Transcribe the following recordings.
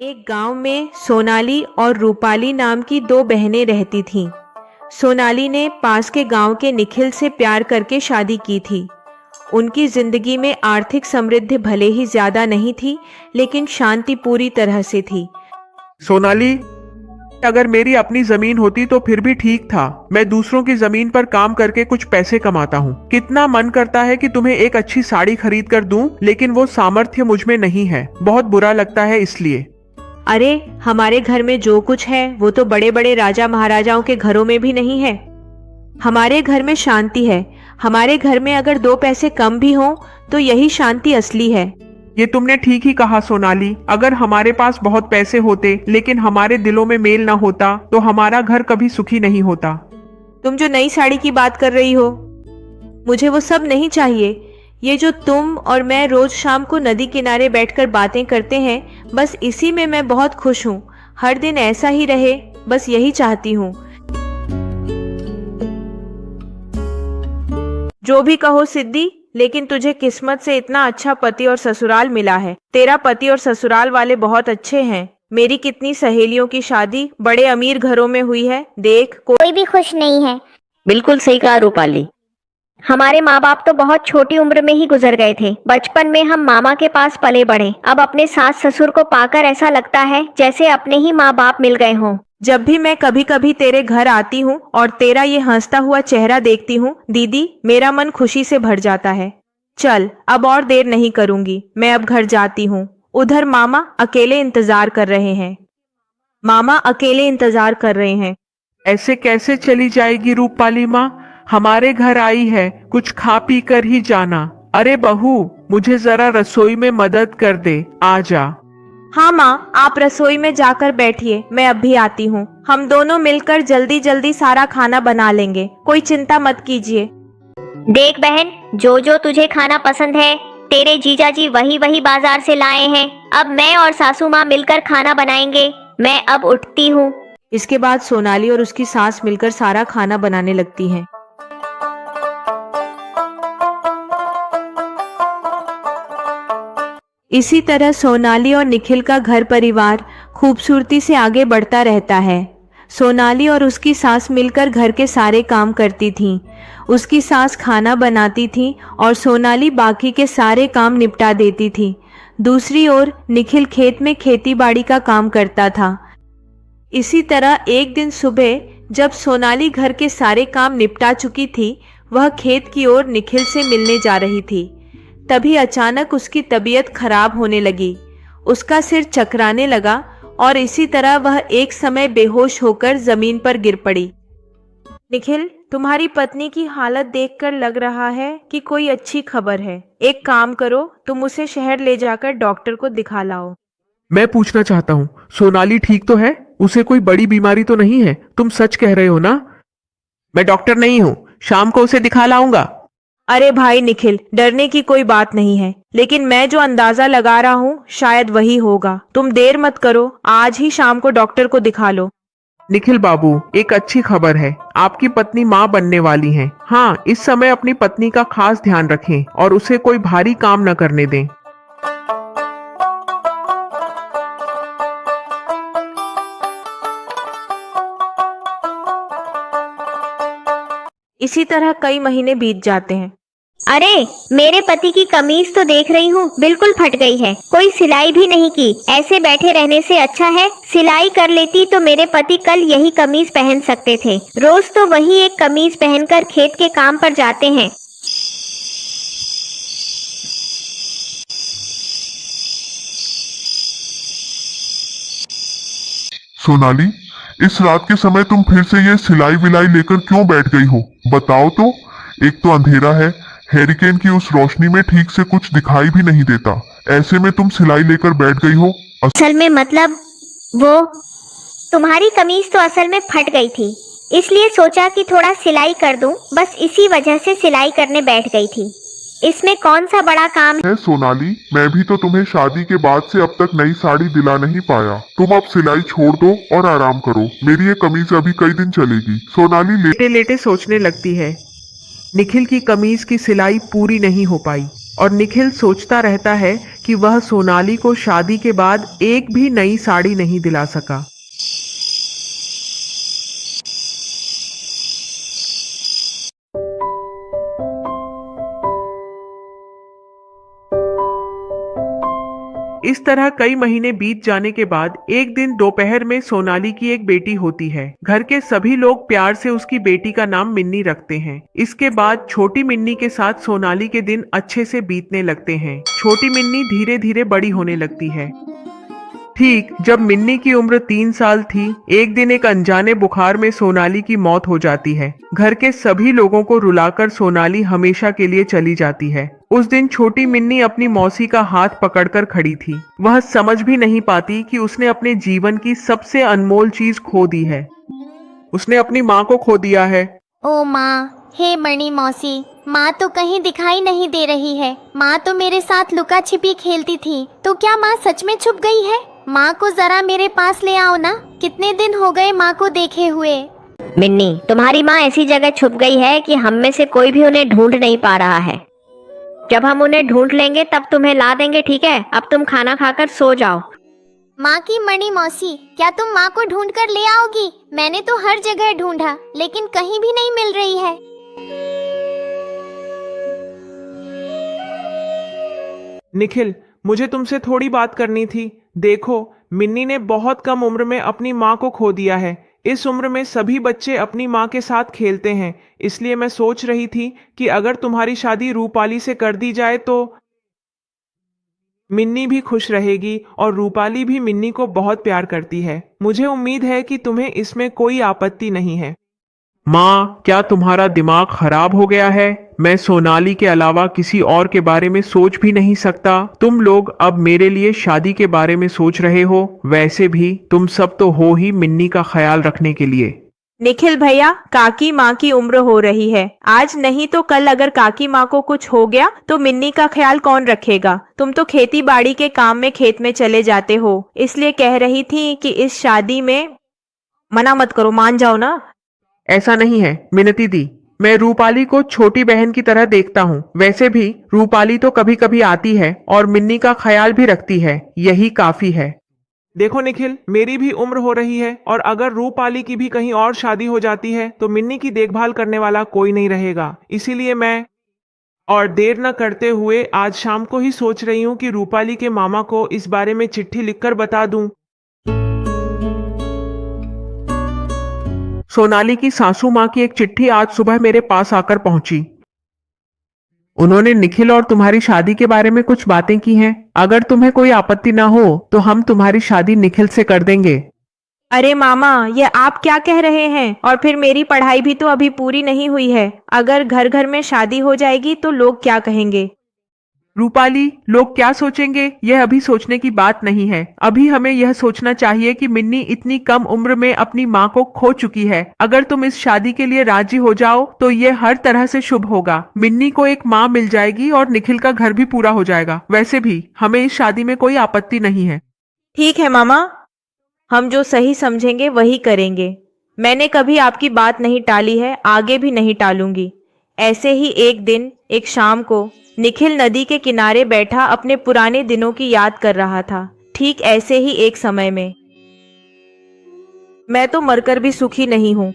एक गांव में सोनाली और रूपाली नाम की दो बहनें रहती थीं। सोनाली ने पास के गांव के निखिल से प्यार करके शादी की थी। उनकी जिंदगी में आर्थिक समृद्धि भले ही ज्यादा नहीं थी, लेकिन शांति पूरी तरह से थी। सोनाली, अगर मेरी अपनी जमीन होती तो फिर भी ठीक था। मैं दूसरों की जमीन पर काम करके कुछ पैसे कमाता हूँ। कितना मन करता है कि तुम्हें एक अच्छी साड़ी खरीद कर दूं, लेकिन वो सामर्थ्य मुझ में नहीं है। बहुत बुरा लगता है इसलिए। अरे, हमारे घर में जो कुछ है वो तो बड़े बड़े राजा महाराजाओं के घरों में भी नहीं है। हमारे घर में शांति है। हमारे घर में अगर दो पैसे कम भी हों तो यही शांति असली है। ये तुमने ठीक ही कहा सोनाली। अगर हमारे पास बहुत पैसे होते लेकिन हमारे दिलों में मेल ना होता तो हमारा घर कभी सुखी नहीं होता। तुम जो नई साड़ी की बात कर रही हो, मुझे वो सब नहीं चाहिए। ये जो तुम और मैं रोज शाम को नदी किनारे बैठकर बातें करते हैं, बस इसी में मैं बहुत खुश हूँ। हर दिन ऐसा ही रहे, बस यही चाहती हूँ। जो भी कहो सिद्धि, लेकिन तुझे किस्मत से इतना अच्छा पति और ससुराल मिला है। तेरा पति और ससुराल वाले बहुत अच्छे हैं। मेरी कितनी सहेलियों की शादी बड़े अमीर घरों में हुई है। देख, कोई भी खुश नहीं है। बिल्कुल सही कहा रूपाली। हमारे माँ बाप तो बहुत छोटी उम्र में ही गुजर गए थे। बचपन में हम मामा के पास पले बढ़े। अब अपने सास ससुर को पाकर ऐसा लगता है जैसे अपने ही माँ बाप मिल गए हों। जब भी मैं कभी कभी तेरे घर आती हूँ और तेरा ये हंसता हुआ चेहरा देखती हूँ दीदी, मेरा मन खुशी से भर जाता है। चल, अब और देर नहीं करूंगी, मैं अब घर जाती हूँ। उधर मामा अकेले इंतजार कर रहे हैं। मामा अकेले इंतजार कर रहे हैं। ऐसे कैसे चली जाएगी रूपाली माँ? हमारे घर आई है, कुछ खा पी कर ही जाना। अरे बहू, मुझे जरा रसोई में मदद कर दे, आ जा। हाँ माँ, आप रसोई में जाकर बैठिए, मैं अब भी आती हूँ। हम दोनों मिलकर जल्दी जल्दी सारा खाना बना लेंगे, कोई चिंता मत कीजिए। देख बहन, जो जो तुझे खाना पसंद है तेरे जीजा जी वही वही बाजार से लाए हैं। अब मैं और सासू माँ मिलकर खाना बनाएंगे। मैं अब उठती हूँ। इसके बाद सोनाली और उसकी सास मिलकर सारा खाना बनाने लगती हैं। इसी तरह सोनाली और निखिल का घर परिवार खूबसूरती से आगे बढ़ता रहता है। सोनाली और उसकी सास मिलकर घर के सारे काम करती थीं। उसकी सास खाना बनाती थी और सोनाली बाकी के सारे काम निपटा देती थी। दूसरी ओर निखिल खेत में खेतीबाड़ी का काम करता था। इसी तरह एक दिन सुबह जब सोनाली घर के सारे काम निपटा चुकी थी, वह खेत की ओर निखिल से मिलने जा रही थी। तभी अचानक उसकी तबीयत खराब होने लगी। उसका सिर चकराने लगा और इसी तरह वह एक समय बेहोश होकर जमीन पर गिर पड़ी। निखिल, तुम्हारी पत्नी की हालत देखकर लग रहा है कि कोई अच्छी खबर है। एक काम करो, तुम उसे शहर ले जाकर डॉक्टर को दिखा लाओ। मैं पूछना चाहता हूँ, सोनाली ठीक तो है? उसे कोई बड़ी बीमारी तो नहीं है? तुम सच कह रहे हो ना? मैं डॉक्टर नहीं हूँ, शाम को उसे दिखा लाऊंगा। अरे भाई निखिल, डरने की कोई बात नहीं है, लेकिन मैं जो अंदाजा लगा रहा हूँ शायद वही होगा। तुम देर मत करो, आज ही शाम को डॉक्टर को दिखा लो। निखिल बाबू, एक अच्छी खबर है। आपकी पत्नी माँ बनने वाली हैं। हाँ, इस समय अपनी पत्नी का खास ध्यान रखें और उसे कोई भारी काम न करने दें। इसी तरह कई महीने बीत जाते हैं। अरे, मेरे पति की कमीज तो देख रही हूँ, बिल्कुल फट गई है। कोई सिलाई भी नहीं की। ऐसे बैठे रहने से अच्छा है सिलाई कर लेती तो मेरे पति कल यही कमीज पहन सकते थे। रोज तो वही एक कमीज पहनकर खेत के काम पर जाते हैं। सोनाली, इस रात के समय तुम फिर से ये सिलाई विलाई लेकर क्यों बैठ गई हो? बताओ तो। एक तो अंधेरा है, हेरिकेन की उस रोशनी में ठीक से कुछ दिखाई भी नहीं देता। ऐसे में तुम सिलाई लेकर बैठ गई हो। असल में मतलब वो तुम्हारी कमीज तो असल में फट गई थी, इसलिए सोचा कि थोड़ा सिलाई कर दूं। बस इसी वजह से सिलाई करने बैठ गई थी। इसमें कौन सा बड़ा काम है सोनाली? मैं भी तो तुम्हें शादी के बाद से अब तक नई साड़ी दिला नहीं पाया। तुम अब सिलाई छोड़ दो और आराम करो। मेरी ये कमीज अभी कई दिन चलेगी। सोनाली लेटे लेटे सोचने लगती है। निखिल की कमीज की सिलाई पूरी नहीं हो पाई। और निखिल सोचता रहता है कि वह सोनाली को शादी के बाद एक भी नई साड़ी नहीं दिला सका। इस तरह कई महीने बीत जाने के बाद एक दिन दोपहर में सोनाली की एक बेटी होती है। घर के सभी लोग प्यार से उसकी बेटी का नाम मिन्नी रखते हैं। इसके बाद छोटी मिन्नी के साथ सोनाली के दिन अच्छे से बीतने लगते हैं। छोटी मिन्नी धीरे धीरे बड़ी होने लगती है। ठीक जब मिन्नी की उम्र 3 साल थी, एक दिन एक अनजाने बुखार में सोनाली की मौत हो जाती है। घर के सभी लोगों को रुलाकर सोनाली हमेशा के लिए चली जाती है। उस दिन छोटी मिन्नी अपनी मौसी का हाथ पकड़कर खड़ी थी। वह समझ भी नहीं पाती कि उसने अपने जीवन की सबसे अनमोल चीज खो दी है। उसने अपनी माँ को खो दिया है। ओ माँ, हे मणि मौसी, माँ तो कहीं दिखाई नहीं दे रही है। माँ तो मेरे साथ लुका छिपी खेलती थी, तो क्या माँ सच में छुप गई है? माँ को जरा मेरे पास ले आओ ना, कितने दिन हो गए माँ को देखे हुए। मिन्नी, तुम्हारी माँ ऐसी जगह छुप गई है कि हम में से कोई भी उन्हें ढूंढ नहीं पा रहा है। जब हम उन्हें ढूंढ लेंगे तब तुम्हें ला देंगे, ठीक है? अब तुम खाना खाकर सो जाओ। माँ की मणि मौसी, क्या तुम माँ को ढूंढ कर ले आओगी? मैंने तो हर जगह ढूंढा, लेकिन कहीं भी नहीं मिल रही है। निखिल, मुझे तुमसे थोड़ी बात करनी थी। देखो, मिन्नी ने बहुत कम उम्र में अपनी माँ को खो दिया है। इस उम्र में सभी बच्चे अपनी माँ के साथ खेलते हैं, इसलिए मैं सोच रही थी कि अगर तुम्हारी शादी रूपाली से कर दी जाए तो मिन्नी भी खुश रहेगी और रूपाली भी मिन्नी को बहुत प्यार करती है। मुझे उम्मीद है कि तुम्हें इसमें कोई आपत्ति नहीं है। माँ, क्या तुम्हारा दिमाग खराब हो गया है? मैं सोनाली के अलावा किसी और के बारे में सोच भी नहीं सकता। तुम लोग अब मेरे लिए शादी के बारे में सोच रहे हो। वैसे भी तुम सब तो हो ही मिन्नी का ख्याल रखने के लिए। निखिल भैया, काकी माँ की उम्र हो रही है। आज नहीं तो कल अगर काकी माँ को कुछ हो गया तो मिन्नी का ख्याल कौन रखेगा? तुम तो खेती बाड़ी के काम में खेत में चले जाते हो, इसलिए कह रही थी कि इस शादी में मना मत करो, मान जाओ ना। ऐसा नहीं है मिनती दी, मैं रूपाली को छोटी बहन की तरह देखता हूँ। वैसे भी रूपाली तो कभी कभी आती है और मिन्नी का ख्याल भी रखती है, यही काफी है। देखो निखिल, मेरी भी उम्र हो रही है और अगर रूपाली की भी कहीं और शादी हो जाती है तो मिन्नी की देखभाल करने वाला कोई नहीं रहेगा। इसीलिए मैं और देर न करते हुए आज शाम को ही सोच रही हूँ कि रूपाली के मामा को इस बारे में चिट्ठी लिखकर बता दूं। सोनाली की सासू माँ की एक चिट्ठी आज सुबह मेरे पास आकर पहुंची। उन्होंने निखिल और तुम्हारी शादी के बारे में कुछ बातें की हैं। अगर तुम्हें कोई आपत्ति ना हो तो हम तुम्हारी शादी निखिल से कर देंगे। अरे मामा, ये आप क्या कह रहे हैं? और फिर मेरी पढ़ाई भी तो अभी पूरी नहीं हुई है। अगर घर घर में शादी हो जाएगी तो लोग क्या कहेंगे? रूपाली, लोग क्या सोचेंगे यह अभी सोचने की बात नहीं है। अभी हमें यह सोचना चाहिए कि मिन्नी इतनी कम उम्र में अपनी माँ को खो चुकी है। अगर तुम इस शादी के लिए राजी हो जाओ तो यह हर तरह से शुभ होगा। मिन्नी को एक माँ मिल जाएगी और निखिल का घर भी पूरा हो जाएगा। वैसे भी हमें इस शादी में कोई आपत्ति नहीं है। ठीक है मामा, हम जो सही समझेंगे वही करेंगे। मैंने कभी आपकी बात नहीं टाली है, आगे भी नहीं टालूंगी। ऐसे ही एक दिन एक शाम को निखिल नदी के किनारे बैठा अपने पुराने दिनों की याद कर रहा था। ठीक ऐसे ही एक समय में मैं तो मरकर भी सुखी नहीं हूँ।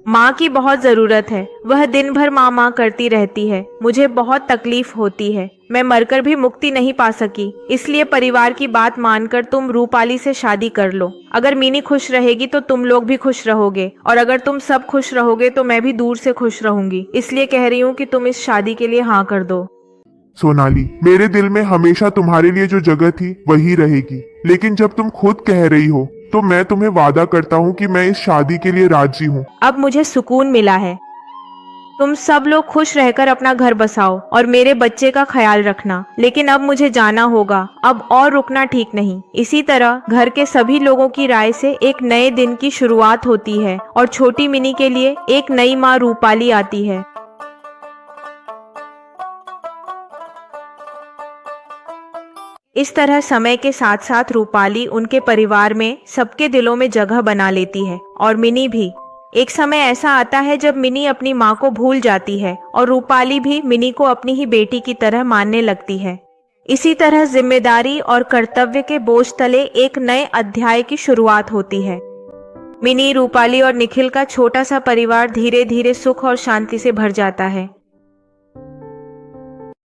माँ की बहुत जरूरत है। वह दिन भर माँ माँ करती रहती है। मुझे बहुत तकलीफ होती है। मैं मरकर भी मुक्ति नहीं पा सकी। इसलिए परिवार की बात मानकर तुम रूपाली से शादी कर लो। अगर मिनी खुश रहेगी तो तुम लोग भी खुश रहोगे, और अगर तुम सब खुश रहोगे तो मैं भी दूर से खुश रहूंगी। इसलिए कह रही हूँ कि तुम इस शादी के लिए हाँ कर दो। सोनाली, मेरे दिल में हमेशा तुम्हारे लिए जो जगह थी वही रहेगी। लेकिन जब तुम खुद कह रही हो तो मैं तुम्हें वादा करता हूँ कि मैं इस शादी के लिए राजी हूँ। अब मुझे सुकून मिला है। तुम सब लोग खुश रहकर अपना घर बसाओ और मेरे बच्चे का ख्याल रखना। लेकिन अब मुझे जाना होगा, अब और रुकना ठीक नहीं। इसी तरह घर के सभी लोगों की राय से एक नए दिन की शुरुआत होती है और छोटी मिनी के लिए एक नई माँ रूपाली आती है। इस तरह समय के साथ साथ रूपाली उनके परिवार में सबके दिलों में जगह बना लेती है और मिनी भी। एक समय ऐसा आता है जब मिनी अपनी माँ को भूल जाती है और रूपाली भी मिनी को अपनी ही बेटी की तरह मानने लगती है। इसी तरह जिम्मेदारी और कर्तव्य के बोझ तले एक नए अध्याय की शुरुआत होती है। मिनी, रूपाली और निखिल का छोटा सा परिवार धीरे धीरे सुख और शांति से भर जाता है।